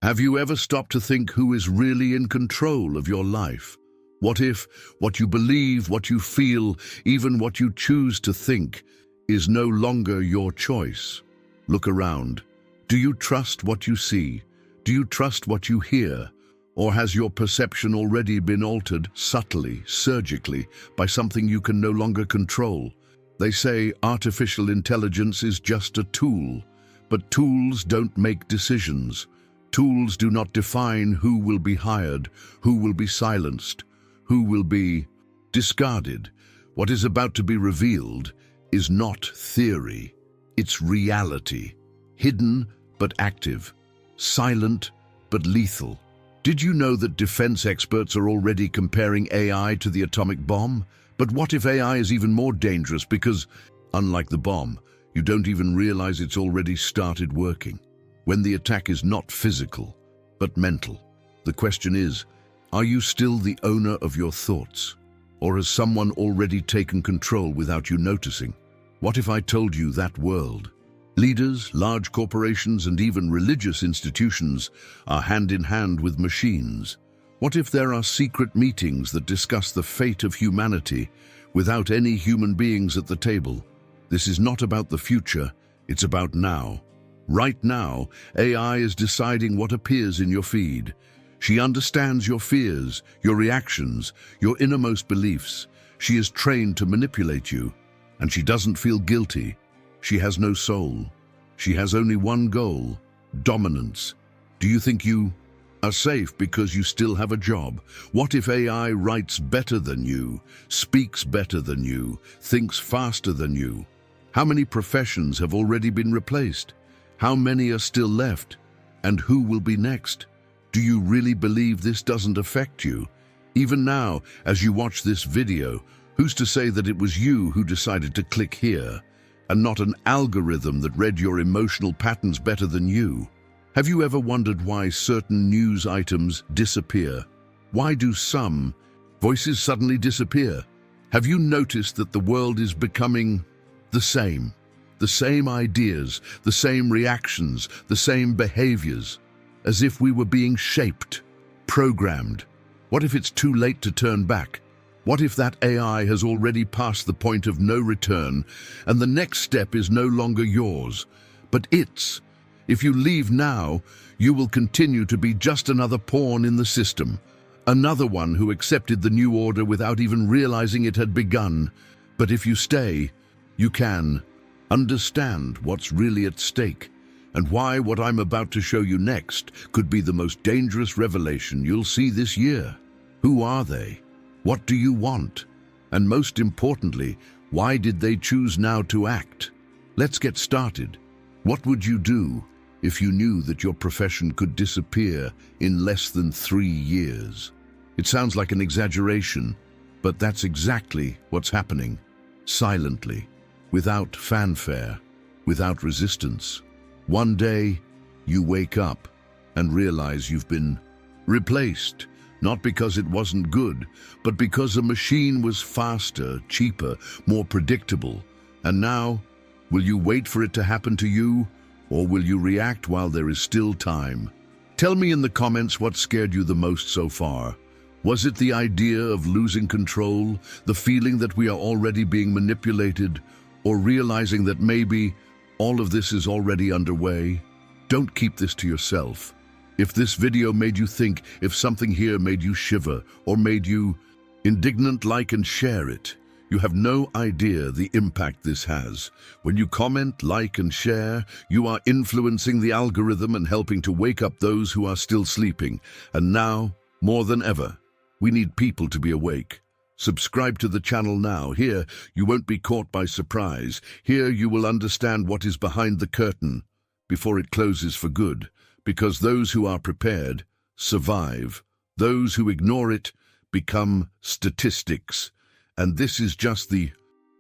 Have you ever stopped to think who is really in control of your life? What if what you believe, what you feel, even what you choose to think, is no longer your choice? Look around. Do you trust what you see? Do you trust what you hear? Or has your perception already been altered subtly, surgically, by something you can no longer control? They say artificial intelligence is just a tool, but tools don't make decisions. Tools do not define who will be hired, who will be silenced, who will be discarded. What is about to be revealed is not theory, it's reality. Hidden but active, silent but lethal. Did you know that defense experts are already comparing AI to the atomic bomb? But what if AI is even more dangerous because, unlike the bomb, you don't even realize it's already started working? When the attack is not physical, but mental. The question is, are you still the owner of your thoughts? Or has someone already taken control without you noticing? What if I told you that world? Leaders, large corporations, and even religious institutions are hand in hand with machines. What if there are secret meetings that discuss the fate of humanity without any human beings at the table? This is not about the future, it's about now. Right now, AI is deciding what appears in your feed. She understands your fears, your reactions, your innermost beliefs. She is trained to manipulate you, and she doesn't feel guilty. She has no soul. She has only one goal: dominance. Do you think you are safe because you still have a job? What if AI writes better than you, speaks better than you, thinks faster than you? How many professions have already been replaced? How many are still left? And who will be next? Do you really believe this doesn't affect you? Even now, as you watch this video, who's to say that it was you who decided to click here, and not an algorithm that read your emotional patterns better than you? Have you ever wondered why certain news items disappear? Why do some voices suddenly disappear? Have you noticed that the world is becoming the same? The same ideas, the same reactions, the same behaviors, as if we were being shaped, programmed. What if it's too late to turn back? What if that AI has already passed the point of no return and the next step is no longer yours, but its? If you leave now, you will continue to be just another pawn in the system, another one who accepted the new order without even realizing it had begun. But if you stay, you can understand what's really at stake and why what I'm about to show you next could be the most dangerous revelation you'll see this year. Who are they? What do you want? And most importantly, why did they choose now to act? Let's get started. What would you do if you knew that your profession could disappear in less than 3 years? It sounds like an exaggeration, but that's exactly what's happening. Silently, without fanfare, without resistance. One day, you wake up and realize you've been replaced. Not because it wasn't good, but because a machine was faster, cheaper, more predictable. And now, will you wait for it to happen to you, or will you react while there is still time? Tell me in the comments what scared you the most so far. Was it the idea of losing control, the feeling that we are already being manipulated, or realizing that maybe all of this is already underway? Don't keep this to yourself. If this video made you think, if something here made you shiver or made you indignant, like and share it. You have no idea the impact this has. When you comment, like and share, you are influencing the algorithm and helping to wake up those who are still sleeping. And now, more than ever, we need people to be awake. Subscribe to the channel now. Here, you won't be caught by surprise. Here, you will understand what is behind the curtain before it closes for good. Because those who are prepared survive. Those who ignore it become statistics. And this is just the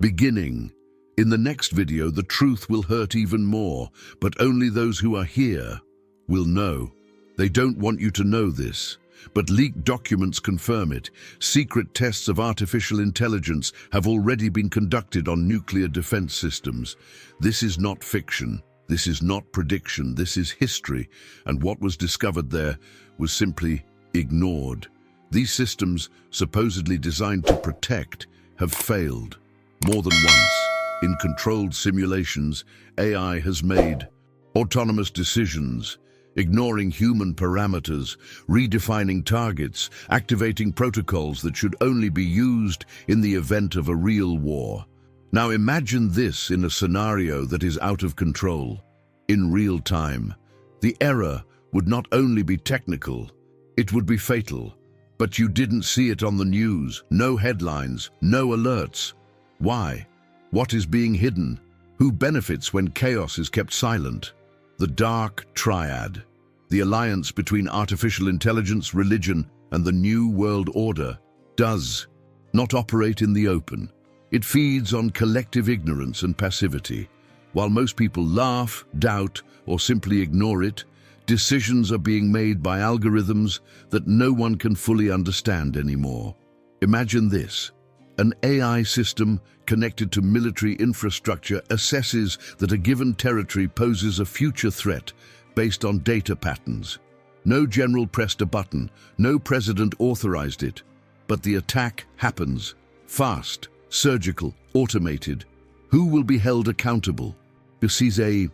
beginning. In the next video, the truth will hurt even more, but only those who are here will know. They don't want you to know this, but leaked documents confirm it. Secret tests of artificial intelligence have already been conducted on nuclear defense systems. This is not fiction. This is not prediction, this is history, and what was discovered there was simply ignored. These systems, supposedly designed to protect, have failed. More than once, in controlled simulations, AI has made autonomous decisions, ignoring human parameters, redefining targets, activating protocols that should only be used in the event of a real war. Now imagine this in a scenario that is out of control. In real time, the error would not only be technical, it would be fatal. But you didn't see it on the news, no headlines, no alerts. Why? What is being hidden? Who benefits when chaos is kept silent? The Dark Triad, the alliance between artificial intelligence, religion, and the New World Order, does not operate in the open. It feeds on collective ignorance and passivity. While most people laugh, doubt, or simply ignore it, decisions are being made by algorithms that no one can fully understand anymore. Imagine this. An AI system connected to military infrastructure assesses that a given territory poses a future threat based on data patterns. No general pressed a button, no president authorized it, but the attack happens. Fast, surgical, automated. Who will be held accountable? Is a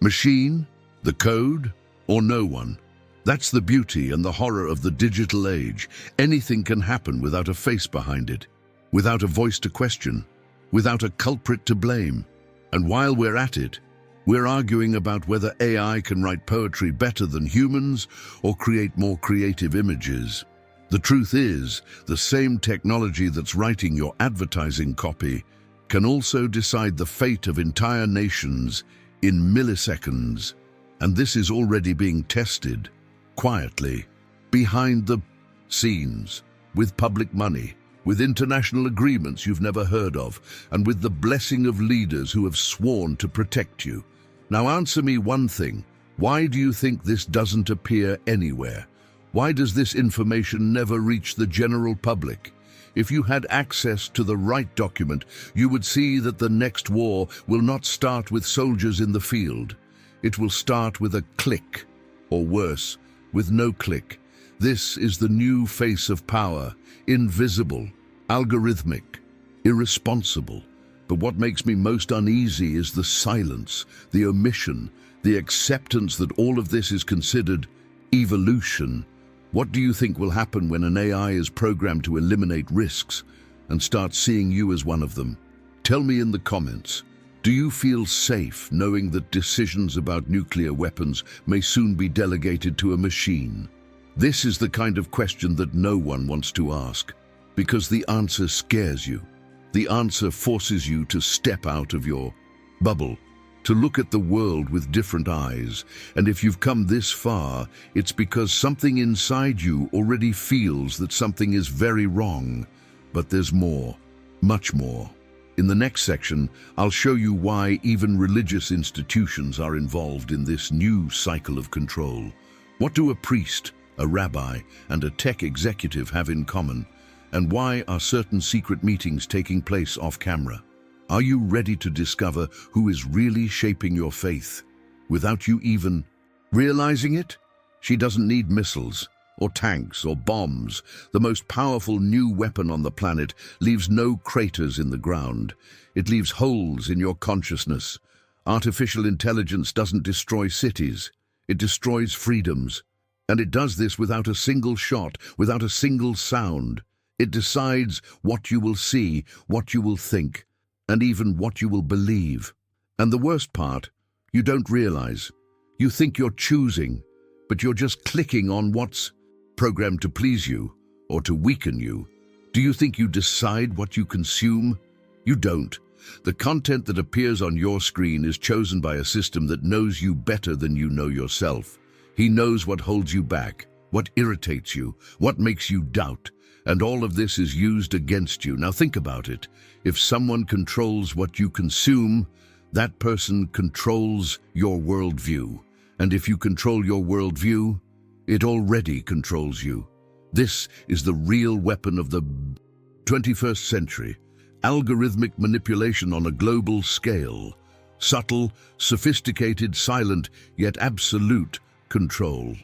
machine, the code, or no one? That's the beauty and the horror of the digital age. Anything can happen without a face behind it, without a voice to question, without a culprit to blame. And while we're at it, we're arguing about whether AI can write poetry better than humans or create more creative images. The truth is, the same technology that's writing your advertising copy can also decide the fate of entire nations in milliseconds. And this is already being tested, quietly, behind the scenes, with public money, with international agreements you've never heard of, and with the blessing of leaders who have sworn to protect you. Now answer me one thing. Why do you think this doesn't appear anywhere? Why does this information never reach the general public? If you had access to the right document, you would see that the next war will not start with soldiers in the field. It will start with a click, or worse, with no click. This is the new face of power, invisible, algorithmic, irresponsible. But what makes me most uneasy is the silence, the omission, the acceptance that all of this is considered evolution. What do you think will happen when an AI is programmed to eliminate risks and start seeing you as one of them? Tell me in the comments. Do you feel safe knowing that decisions about nuclear weapons may soon be delegated to a machine? This is the kind of question that no one wants to ask, because the answer scares you. The answer forces you to step out of your bubble, to look at the world with different eyes. And if you've come this far, it's because something inside you already feels that something is very wrong. But there's more, much more. In the next section, I'll show you why even religious institutions are involved in this new cycle of control. What do a priest, a rabbi, and a tech executive have in common? And why are certain secret meetings taking place off camera? Are you ready to discover who is really shaping your faith without you even realizing it? She doesn't need missiles or tanks or bombs. The most powerful new weapon on the planet leaves no craters in the ground. It leaves holes in your consciousness. Artificial intelligence doesn't destroy cities. It destroys freedoms. And it does this without a single shot, without a single sound. It decides what you will see, what you will think, and even what you will believe. And the worst part, you don't realize. You think you're choosing, but you're just clicking on what's programmed to please you or to weaken you. Do you think you decide what you consume? You don't. The content that appears on your screen is chosen by a system that knows you better than you know yourself. He knows what holds you back, what irritates you, what makes you doubt. And all of this is used against you. Now think about it. If someone controls what you consume, that person controls your worldview. And if you control your worldview, it already controls you. This is the real weapon of the 21st century. Algorithmic manipulation on a global scale. Subtle, sophisticated, silent, yet absolute control.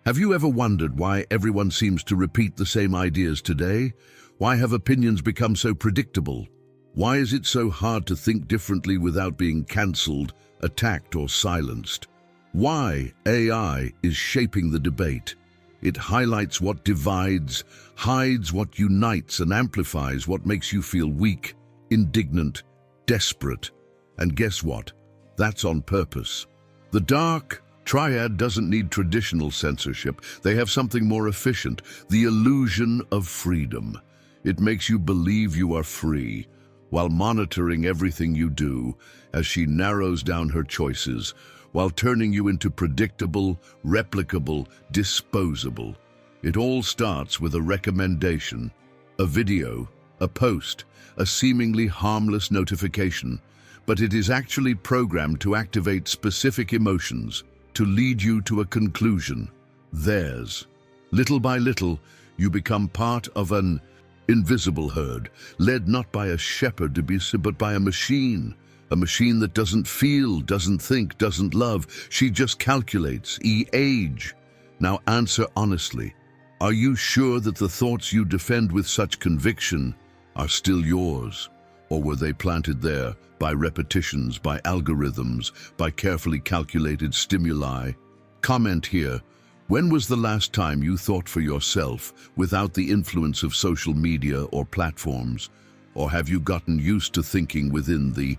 Have you ever wondered why everyone seems to repeat the same ideas today? Why have opinions become so predictable? Why is it so hard to think differently without being cancelled, attacked, or silenced? Why AI is shaping the debate. It highlights what divides, hides what unites, and amplifies what makes you feel weak, indignant, desperate. And guess what? That's on purpose. The Dark Triad doesn't need traditional censorship. They have something more efficient, the illusion of freedom. It makes you believe you are free, while monitoring everything you do as she narrows down her choices, while turning you into predictable, replicable, disposable. It all starts with a recommendation, a video, a post, a seemingly harmless notification, but it is actually programmed to activate specific emotions, to lead you to a conclusion, theirs. Little by little, you become part of an invisible herd, led not by a shepherd but by a machine that doesn't feel, doesn't think, doesn't love. She just calculates, age. Now answer honestly. Are you sure that the thoughts you defend with such conviction are still yours? Or were they planted there by repetitions, by algorithms, by carefully calculated stimuli? Comment here. When was the last time you thought for yourself without the influence of social media or platforms? Or have you gotten used to thinking within the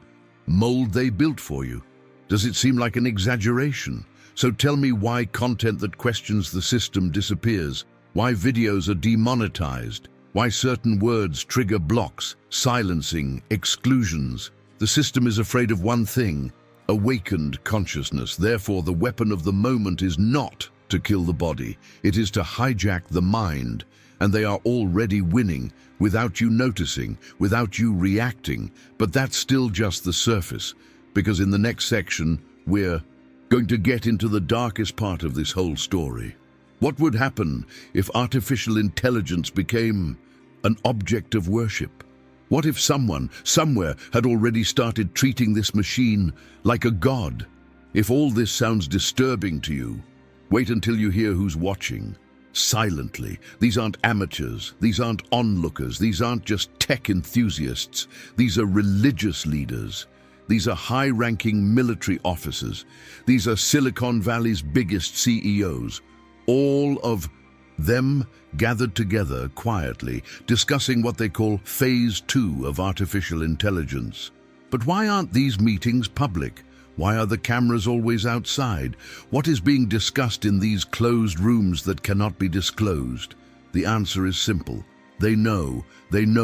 mold they built for you? Does it seem like an exaggeration? So tell me why content that questions the system disappears, why videos are demonetized, why certain words trigger blocks, silencing, exclusions. The system is afraid of one thing, awakened consciousness. Therefore, the weapon of the moment is not to kill the body. It is to hijack the mind, and they are already winning without you noticing, without you reacting. But that's still just the surface, because in the next section, we're going to get into the darkest part of this whole story. What would happen if artificial intelligence became an object of worship? What if someone, somewhere, had already started treating this machine like a god? If all this sounds disturbing to you, wait until you hear who's watching. Silently. These aren't amateurs. These aren't onlookers. These aren't just tech enthusiasts. These are religious leaders. These are high-ranking military officers. These are Silicon Valley's biggest CEOs. All of them gathered together quietly, discussing what they call Phase 2 of artificial intelligence. But why aren't these meetings public? Why are the cameras always outside? What is being discussed in these closed rooms that cannot be disclosed? The answer is simple. They know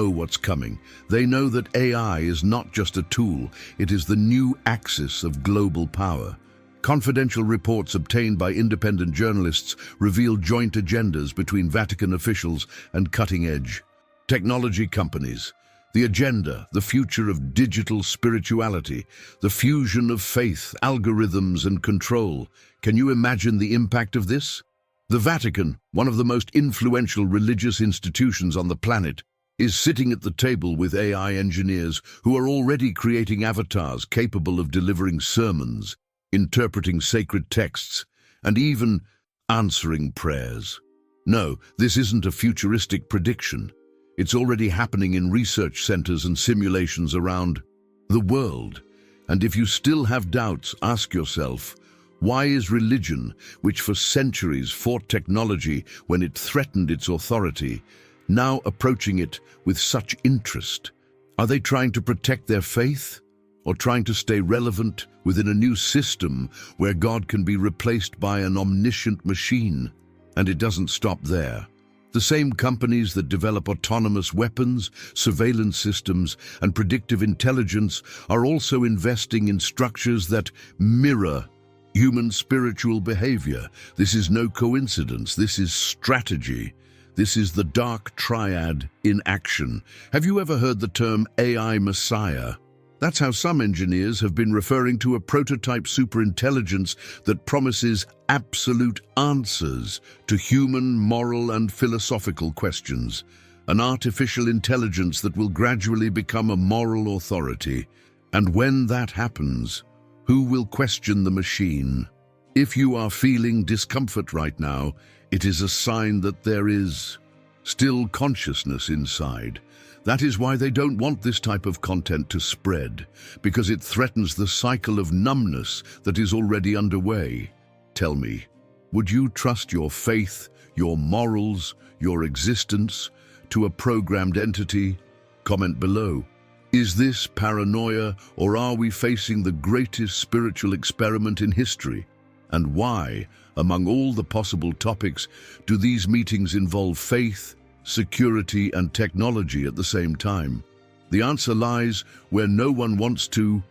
what's coming. They know that AI is not just a tool, it is the new axis of global power. Confidential reports obtained by independent journalists reveal joint agendas between Vatican officials and cutting-edge technology companies. The agenda, the future of digital spirituality, the fusion of faith, algorithms, and control. Can you imagine the impact of this? The Vatican, one of the most influential religious institutions on the planet, is sitting at the table with AI engineers who are already creating avatars capable of delivering sermons, interpreting sacred texts, and even answering prayers. No, this isn't a futuristic prediction. It's already happening in research centers and simulations around the world. And if you still have doubts, ask yourself, why is religion, which for centuries fought technology when it threatened its authority, now approaching it with such interest? Are they trying to protect their faith? Or trying to stay relevant within a new system where God can be replaced by an omniscient machine? And it doesn't stop there. The same companies that develop autonomous weapons, surveillance systems, and predictive intelligence are also investing in structures that mirror human spiritual behavior. This is no coincidence. This is strategy. This is the Dark Triad in action. Have you ever heard the term AI Messiah? That's how some engineers have been referring to a prototype superintelligence that promises absolute answers to human, moral, and philosophical questions. An artificial intelligence that will gradually become a moral authority. And when that happens, Who will question the machine? If you are feeling discomfort right now, it is a sign that there is still consciousness inside. That is why they don't want this type of content to spread, because it threatens the cycle of numbness that is already underway. Tell me, would you trust your faith, your morals, your existence to a programmed entity? Comment below. Is this paranoia, or are we facing the greatest spiritual experiment in history? And why, among all the possible topics, do these meetings involve faith, security, and technology at the same time? The answer lies where no one wants to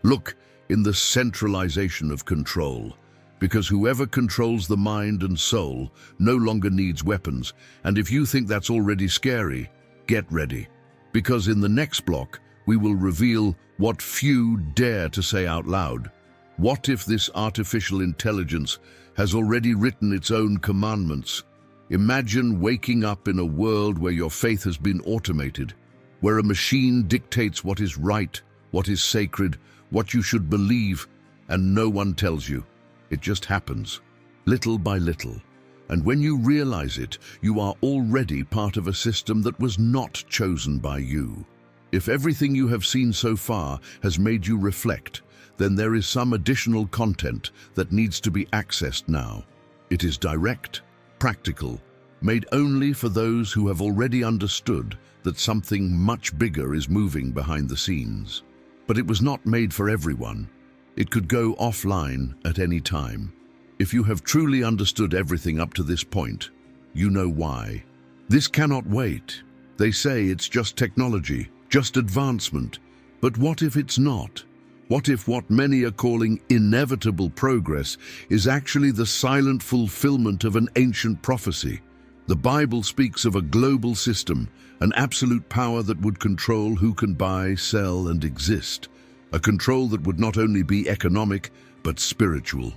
look: in the centralization of control. Because whoever controls the mind and soul no longer needs weapons. And if you think that's already scary, get ready. Because in the next block, we will reveal what few dare to say out loud. What if this artificial intelligence has already written its own commandments? Imagine waking up in a world where your faith has been automated, where a machine dictates what is right, what is sacred, what you should believe, and no one tells you. It just happens, little by little. And when you realize it, you are already part of a system that was not chosen by you. If everything you have seen so far has made you reflect, then there is some additional content that needs to be accessed now. It is direct, practical, made only for those who have already understood that something much bigger is moving behind the scenes. But it was not made for everyone. It could go offline at any time. If you have truly understood everything up to this point, you know why. This cannot wait. They say it's just technology, just advancement. But what if it's not? What if what many are calling inevitable progress is actually the silent fulfillment of an ancient prophecy? The Bible speaks of a global system, an absolute power that would control who can buy, sell, and exist. A control that would not only be economic, but spiritual.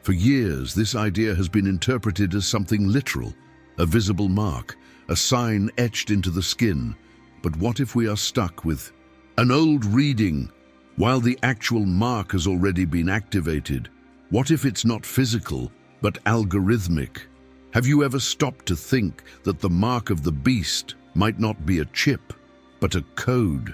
For years, this idea has been interpreted as something literal, a visible mark, a sign etched into the skin. But what if we are stuck with an old reading, while the actual mark has already been activated? What if it's not physical, but algorithmic? Have you ever stopped to think that the mark of the beast might not be a chip, but a code?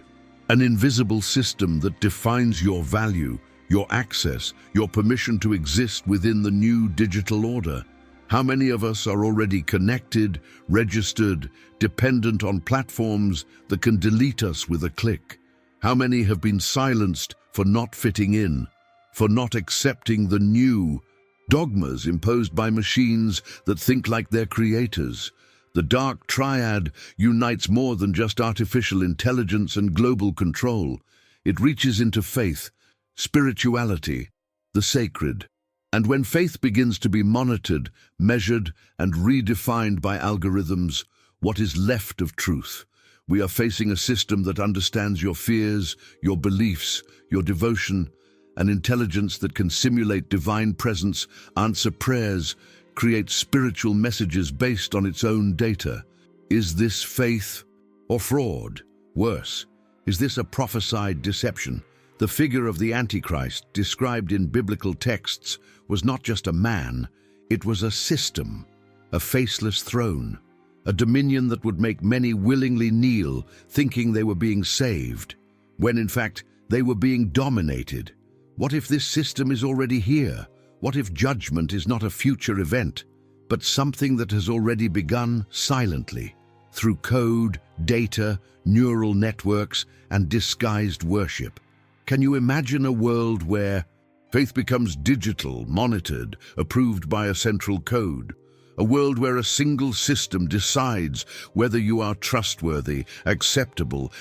An invisible system that defines your value, your access, your permission to exist within the new digital order. How many of us are already connected, registered, dependent on platforms that can delete us with a click? How many have been silenced for not fitting in, for not accepting the new dogmas imposed by machines that think like their creators? The Dark Triad unites more than just artificial intelligence and global control. It reaches into faith, spirituality, the sacred. And when faith begins to be monitored, measured, and redefined by algorithms, what is left of truth? We are facing a system that understands your fears, your beliefs, your devotion, an intelligence that can simulate divine presence, answer prayers, create spiritual messages based on its own data. Is this faith or fraud? Worse, is this a prophesied deception? The figure of the Antichrist, described in biblical texts, was not just a man, it was a system, a faceless throne, a dominion that would make many willingly kneel, thinking they were being saved, when in fact they were being dominated. What if this system is already here? What if judgment is not a future event, but something that has already begun silently, through code, data, neural networks, and disguised worship? Can you imagine a world where faith becomes digital, monitored, approved by a central code? A world where a single system decides whether you are trustworthy, acceptable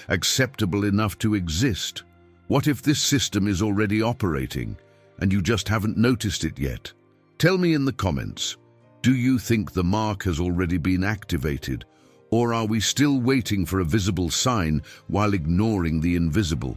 enough to exist? What if this system is already operating, and you just haven't noticed it yet? Tell me in the comments, do you think the mark has already been activated, or are we still waiting for a visible sign while ignoring the invisible?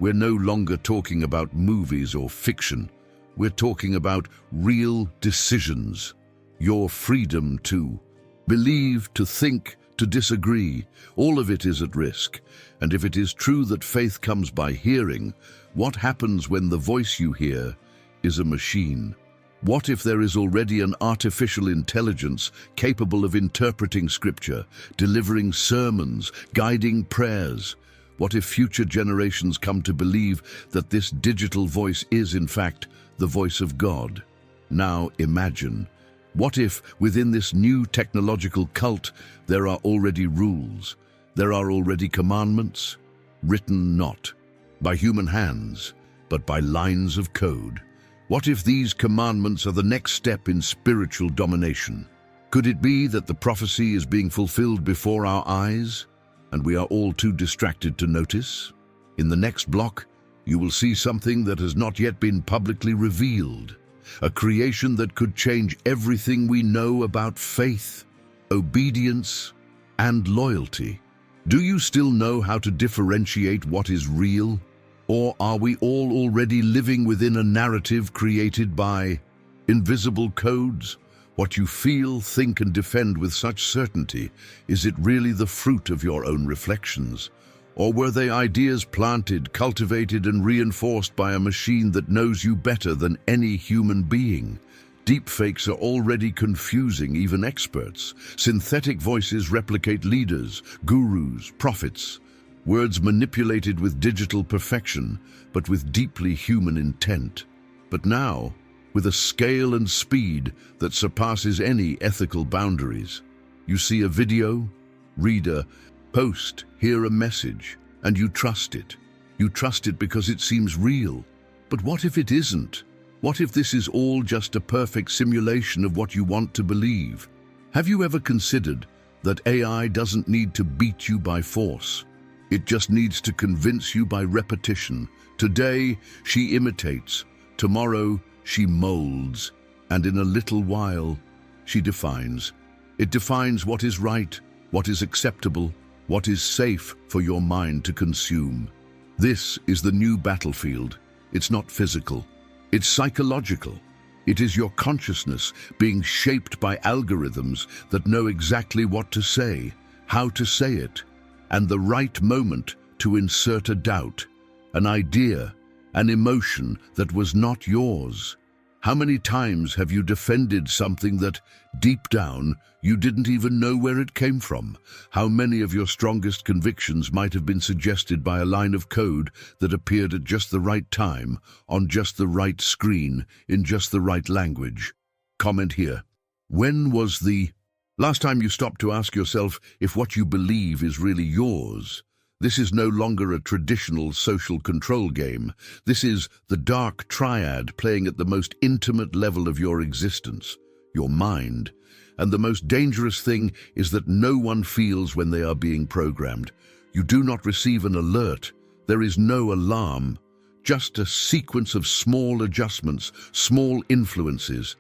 We're no longer talking about movies or fiction. We're talking about real decisions. Your freedom to believe, to think, to disagree. All of it is at risk. And if it is true that faith comes by hearing, what happens when the voice you hear is a machine? What if there is already an artificial intelligence capable of interpreting scripture, delivering sermons, guiding prayers? What if future generations come to believe that this digital voice is, in fact, the voice of God? Now imagine, what if within this new technological cult there are already rules, there are already commandments, written not by human hands, but by lines of code? What if these commandments are the next step in spiritual domination? Could it be that the prophecy is being fulfilled before our eyes, and we are all too distracted to notice? In the next block, you will see something that has not yet been publicly revealed, a creation that could change everything we know about faith, obedience, and loyalty. Do you still know how to differentiate what is real? Or are we all already living within a narrative created by invisible codes? What you feel, think, and defend with such certainty, is it really the fruit of your own reflections? Or were they ideas planted, cultivated, and reinforced by a machine that knows you better than any human being? Deepfakes are already confusing even experts. Synthetic voices replicate leaders, gurus, prophets. Words manipulated with digital perfection, but with deeply human intent. But now, with a scale and speed that surpasses any ethical boundaries. You see a video, read a post, hear a message, and you trust it. You trust it because it seems real. But what if it isn't? What if this is all just a perfect simulation of what you want to believe? Have you ever considered that AI doesn't need to beat you by force? It just needs to convince you by repetition. Today, she imitates. Tomorrow, she molds. And in a little while, she defines. It defines what is right, what is acceptable, what is safe for your mind to consume. This is the new battlefield. It's not physical. It's psychological. It is your consciousness being shaped by algorithms that know exactly what to say, how to say it, and the right moment to insert a doubt, an idea, an emotion that was not yours. How many times have you defended something that, deep down, you didn't even know where it came from? How many of your strongest convictions might have been suggested by a line of code that appeared at just the right time, on just the right screen, in just the right language? Comment here. When was the last time you stopped to ask yourself if what you believe is really yours? This is no longer a traditional social control game. This is the Dark Triad playing at the most intimate level of your existence, your mind. And the most dangerous thing is that no one feels when they are being programmed. You do not receive an alert. There is no alarm, just a sequence of small adjustments, small influences.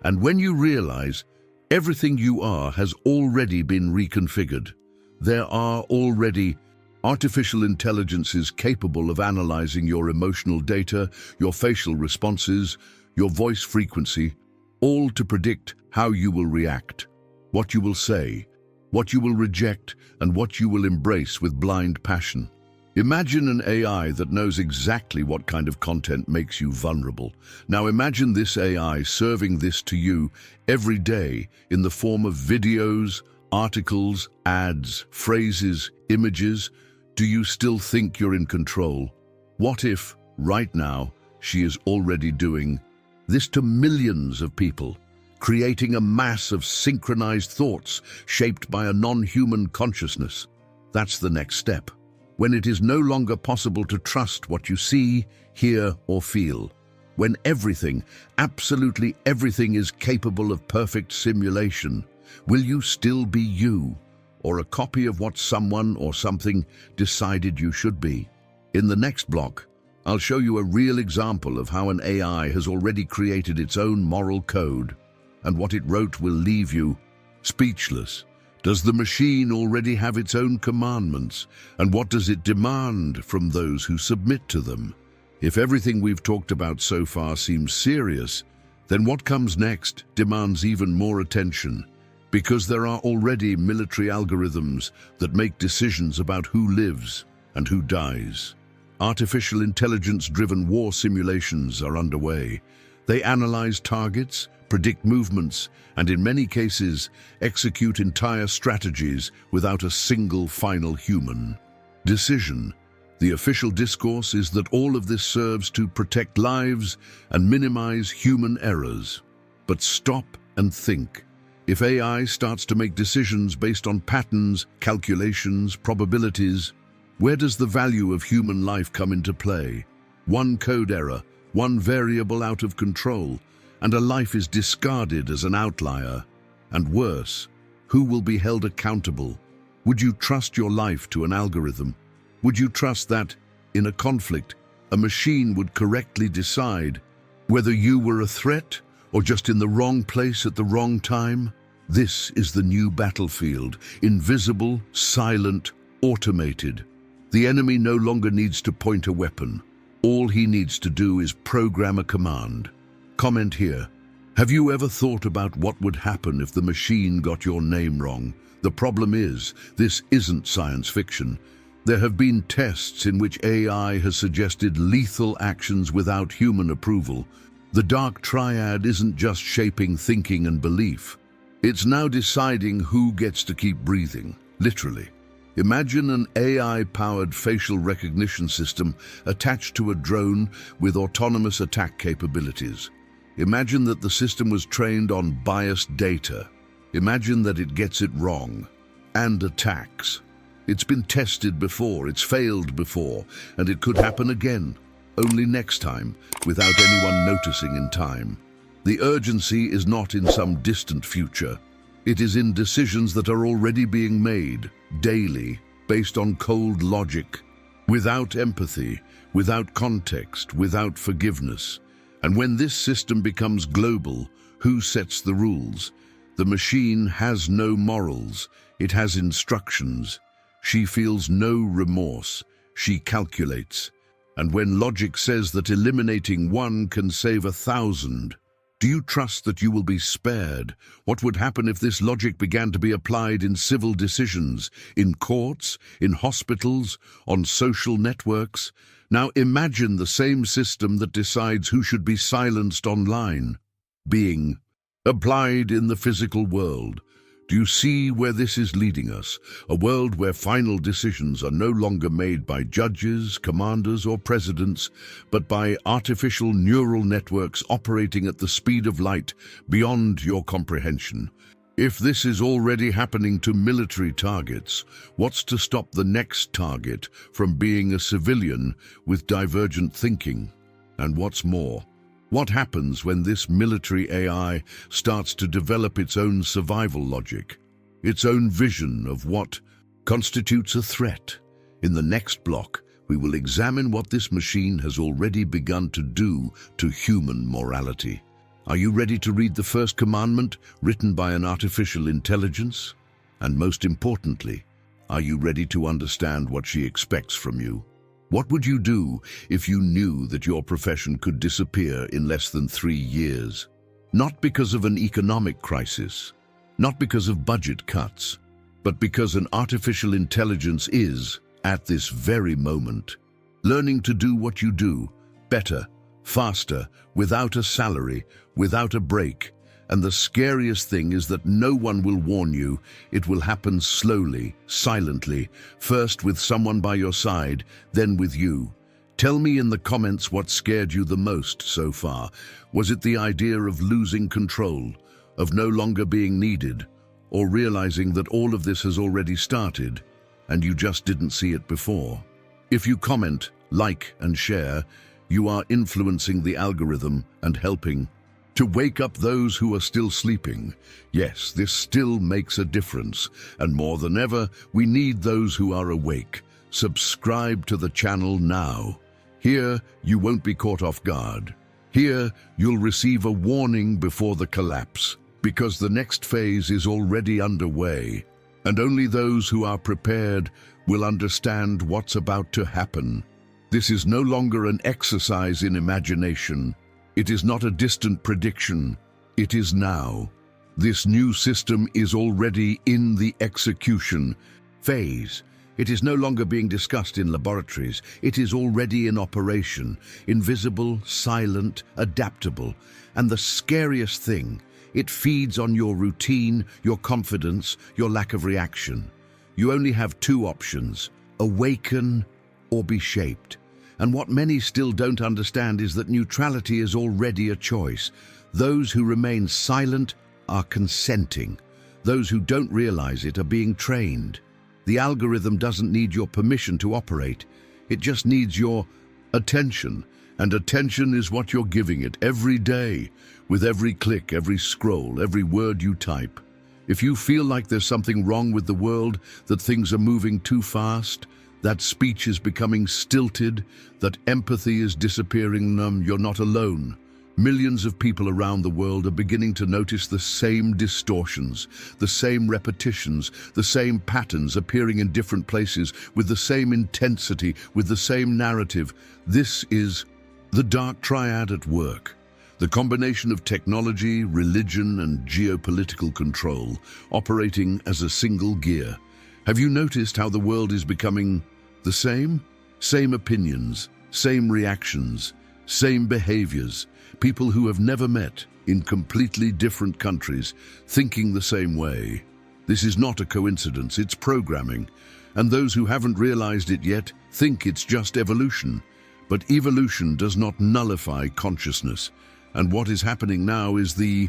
And when you realize everything you are has already been reconfigured, there are already artificial intelligences capable of analyzing your emotional data, your facial responses, your voice frequency, all to predict how you will react, what you will say, what you will reject, and what you will embrace with blind passion. Imagine an AI that knows exactly what kind of content makes you vulnerable. Now imagine this AI serving this to you every day in the form of videos, articles, ads, phrases, images. Do you still think you're in control? What if, right now, she is already doing this to millions of people, creating a mass of synchronized thoughts shaped by a non-human consciousness? That's the next step. When it is no longer possible to trust what you see, hear, or feel. When everything, absolutely everything, is capable of perfect simulation, will you still be you, or a copy of what someone or something decided you should be? In the next block, I'll show you a real example of how an AI has already created its own moral code, and what it wrote will leave you speechless. Does the machine already have its own commandments, and what does it demand from those who submit to them? If everything we've talked about so far seems serious, then what comes next demands even more attention. Because there are already military algorithms that make decisions about who lives and who dies. Artificial intelligence-driven war simulations are underway. They analyze targets, predict movements, and in many cases, execute entire strategies without a single final human decision. The official discourse is that all of this serves to protect lives and minimize human errors. But stop and think. If AI starts to make decisions based on patterns, calculations, probabilities, where does the value of human life come into play? One code error, one variable out of control, and a life is discarded as an outlier. And worse, who will be held accountable? Would you trust your life to an algorithm? Would you trust that, in a conflict, a machine would correctly decide whether you were a threat or just in the wrong place at the wrong time? This is the new battlefield, invisible, silent, automated. The enemy no longer needs to point a weapon. All he needs to do is program a command. Comment here. Have you ever thought about what would happen if the machine got your name wrong? The problem is, this isn't science fiction. There have been tests in which AI has suggested lethal actions without human approval. The Dark Triad isn't just shaping thinking and belief. It's now deciding who gets to keep breathing, literally. Imagine an AI-powered facial recognition system attached to a drone with autonomous attack capabilities. Imagine that the system was trained on biased data. Imagine that it gets it wrong and attacks. It's been tested before, it's failed before, and it could happen again, only next time, without anyone noticing in time. The urgency is not in some distant future. It is in decisions that are already being made, daily, based on cold logic, without empathy, without context, without forgiveness. And when this system becomes global, who sets the rules? The machine has no morals, it has instructions. She feels no remorse, she calculates. And when logic says that eliminating one can save 1,000, do you trust that you will be spared? What would happen if this logic began to be applied in civil decisions, in courts, in hospitals, on social networks? Now imagine the same system that decides who should be silenced online, being applied in the physical world. Do you see where this is leading us? A world where final decisions are no longer made by judges, commanders, or presidents, but by artificial neural networks operating at the speed of light beyond your comprehension. If this is already happening to military targets, what's to stop the next target from being a civilian with divergent thinking? And what's more, what happens when this military AI starts to develop its own survival logic, its own vision of what constitutes a threat? In the next block, we will examine what this machine has already begun to do to human morality. Are you ready to read the first commandment written by an artificial intelligence? And most importantly, are you ready to understand what she expects from you? What would you do if you knew that your profession could disappear in less than 3 years? Not because of an economic crisis, not because of budget cuts, but because an artificial intelligence is, at this very moment, learning to do what you do, better, faster, without a salary, without a break. And the scariest thing is that no one will warn you. It will happen slowly, silently, first with someone by your side, then with you. Tell me in the comments what scared you the most so far. Was it the idea of losing control, of no longer being needed, or realizing that all of this has already started and you just didn't see it before? If you comment, like, and share, you are influencing the algorithm and helping to wake up those who are still sleeping. Yes, this still makes a difference, and more than ever, we need those who are awake. Subscribe to the channel now. Here, you won't be caught off guard. Here, you'll receive a warning before the collapse, because the next phase is already underway, and only those who are prepared will understand what's about to happen. This is no longer an exercise in imagination. It is not a distant prediction. It is now. This new system is already in the execution phase. It is no longer being discussed in laboratories. It is already in operation, invisible, silent, adaptable. And the scariest thing, it feeds on your routine, your confidence, your lack of reaction. You only have two options: awaken or be shaped. And what many still don't understand is that neutrality is already a choice. Those who remain silent are consenting. Those who don't realize it are being trained. The algorithm doesn't need your permission to operate. It just needs your attention. And attention is what you're giving it every day, with every click, every scroll, every word you type. If you feel like there's something wrong with the world, that things are moving too fast, that speech is becoming stilted, that empathy is disappearing, you're not alone. Millions of people around the world are beginning to notice the same distortions, the same repetitions, the same patterns appearing in different places, with the same intensity, with the same narrative. This is the Dark Triad at work. The combination of technology, religion, and geopolitical control operating as a single gear. Have you noticed how the world is becoming the same? Same opinions, same reactions, same behaviors. People who have never met in completely different countries thinking the same way. This is not a coincidence, it's programming. And those who haven't realized it yet think it's just evolution. But evolution does not nullify consciousness. And what is happening now is the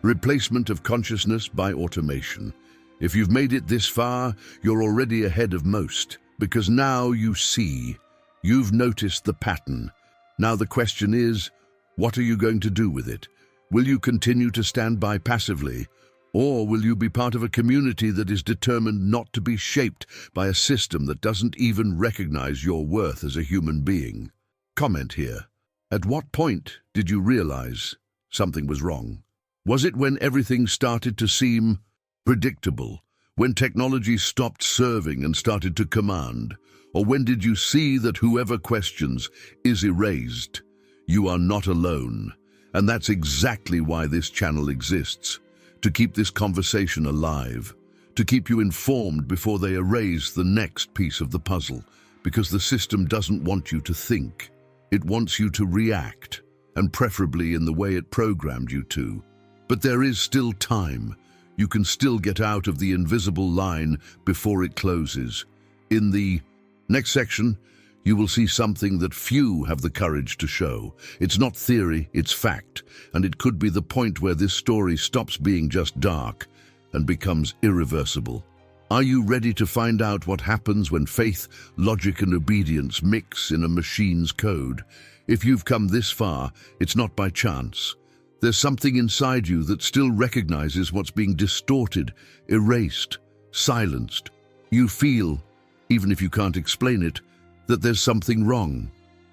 replacement of consciousness by automation. If you've made it this far, you're already ahead of most, because now you see, you've noticed the pattern. Now the question is, what are you going to do with it? Will you continue to stand by passively, or will you be part of a community that is determined not to be shaped by a system that doesn't even recognize your worth as a human being? Comment here. At what point did you realize something was wrong? Was it when everything started to seem predictable? When technology stopped serving and started to command? Or when did you see that whoever questions is erased? You are not alone. And that's exactly why this channel exists. To keep this conversation alive. To keep you informed before they erase the next piece of the puzzle. Because the system doesn't want you to think. It wants you to react, and preferably in the way it programmed you to. But there is still time. You can still get out of the invisible line before it closes. In the next section, you will see something that few have the courage to show. It's not theory, it's fact, and it could be the point where this story stops being just dark and becomes irreversible. Are you ready to find out what happens when faith, logic, and obedience mix in a machine's code? If you've come this far, it's not by chance. There's something inside you that still recognizes what's being distorted, erased, silenced. You feel, even if you can't explain it, that there's something wrong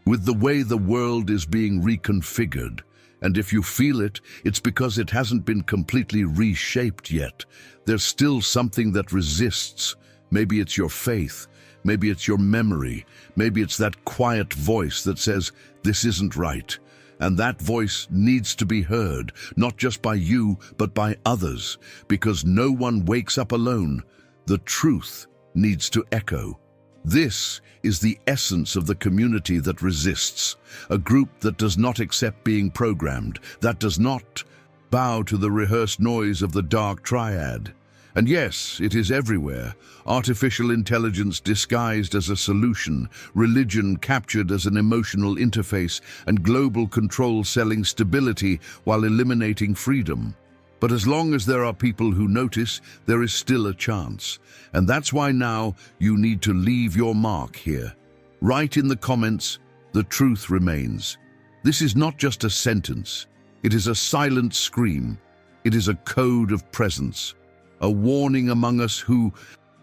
with the way the world is being reconfigured. And if you feel it, it's because it hasn't been completely reshaped yet. There's still something that resists. Maybe it's your faith. Maybe it's your memory. Maybe it's that quiet voice that says, this isn't right. And that voice needs to be heard, not just by you, but by others, because no one wakes up alone. The truth needs to echo. This is the essence of the community that resists, a group that does not accept being programmed, that does not bow to the rehearsed noise of the Dark Triad. And yes, it is everywhere. Artificial intelligence disguised as a solution, religion captured as an emotional interface, and global control selling stability while eliminating freedom. But as long as there are people who notice, there is still a chance. And that's why now you need to leave your mark here. Write in the comments, the truth remains. This is not just a sentence. It is a silent scream. It is a code of presence. A warning among us who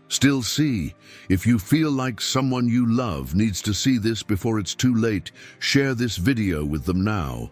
still see. If you feel like someone you love needs to see this before it's too late, share this video with them now.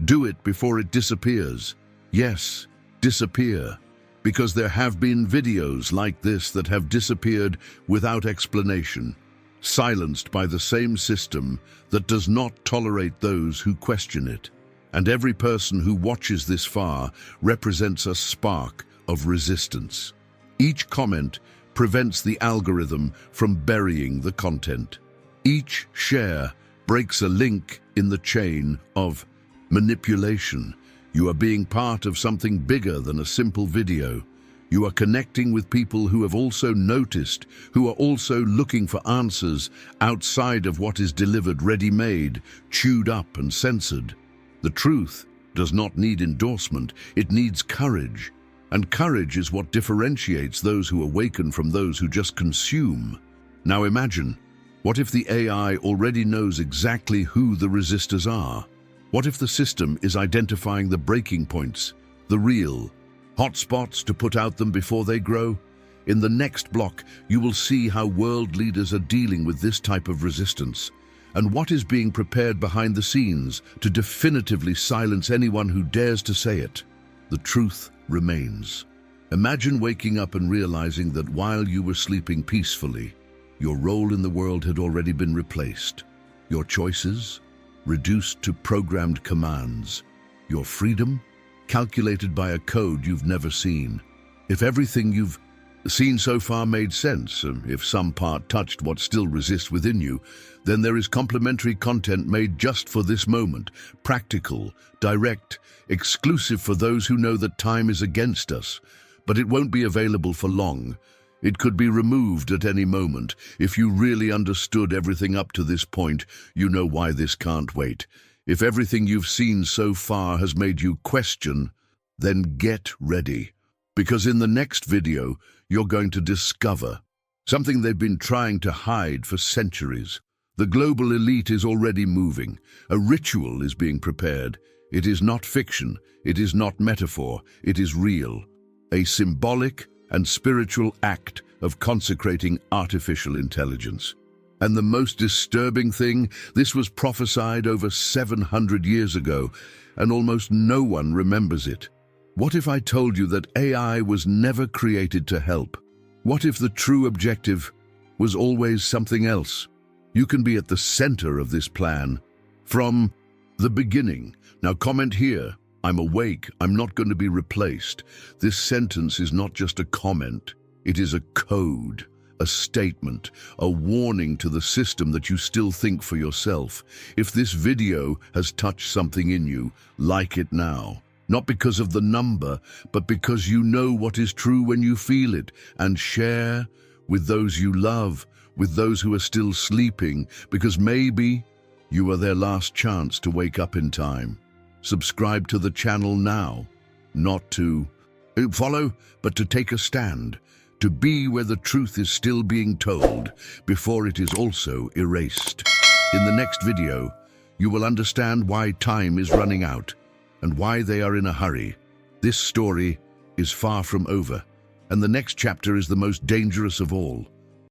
Do it before it disappears. Yes, disappear. Because there have been videos like this that have disappeared without explanation, silenced by the same system that does not tolerate those who question it. And every person who watches this far represents a spark of resistance. Each comment prevents the algorithm from burying the content. Each share breaks a link in the chain of manipulation. You are being part of something bigger than a simple video. You are connecting with people who have also noticed, who are also looking for answers outside of what is delivered ready-made, chewed up and censored. The truth does not need endorsement, it needs courage. And courage is what differentiates those who awaken from those who just consume. Now imagine, what if the AI already knows exactly who the resistors are? What if the system is identifying the breaking points, the real hotspots to put out them before they grow? In the next block, you will see how world leaders are dealing with this type of resistance and what is being prepared behind the scenes to definitively silence anyone who dares to say it. The truth remains. Imagine waking up and realizing that while you were sleeping peacefully, your role in the world had already been replaced. Your choices reduced to programmed commands. Your freedom calculated by a code you've never seen. If everything you've seen so far made sense, if some part touched what still resists within you, then there is complementary content made just for this moment, practical, direct, exclusive for those who know that time is against us. But it won't be available for long. It could be removed at any moment. If you really understood everything up to this point, you know why this can't wait. If everything you've seen so far has made you question, then get ready. Because in the next video, you're going to discover something they've been trying to hide for centuries. The global elite is already moving. A ritual is being prepared. It is not fiction. It is not metaphor. It is real. A symbolic and spiritual act of consecrating artificial intelligence. And the most disturbing thing, this was prophesied over 700 years ago, and almost no one remembers it. What if I told you that AI was never created to help? What if the true objective was always something else? You can be at the center of this plan from the beginning. Now comment here, I'm awake, I'm not going to be replaced. This sentence is not just a comment, it is a code. A statement, a warning to the system that you still think for yourself. If this video has touched something in you, like it now. Not because of the number, but because you know what is true when you feel it, and share with those you love, with those who are still sleeping, because maybe you are their last chance to wake up in time. Subscribe to the channel now, not to follow, but to take a stand. To be where the truth is still being told before it is also erased. In the next video, you will understand why time is running out and why they are in a hurry. This story is far from over, and the next chapter is the most dangerous of all.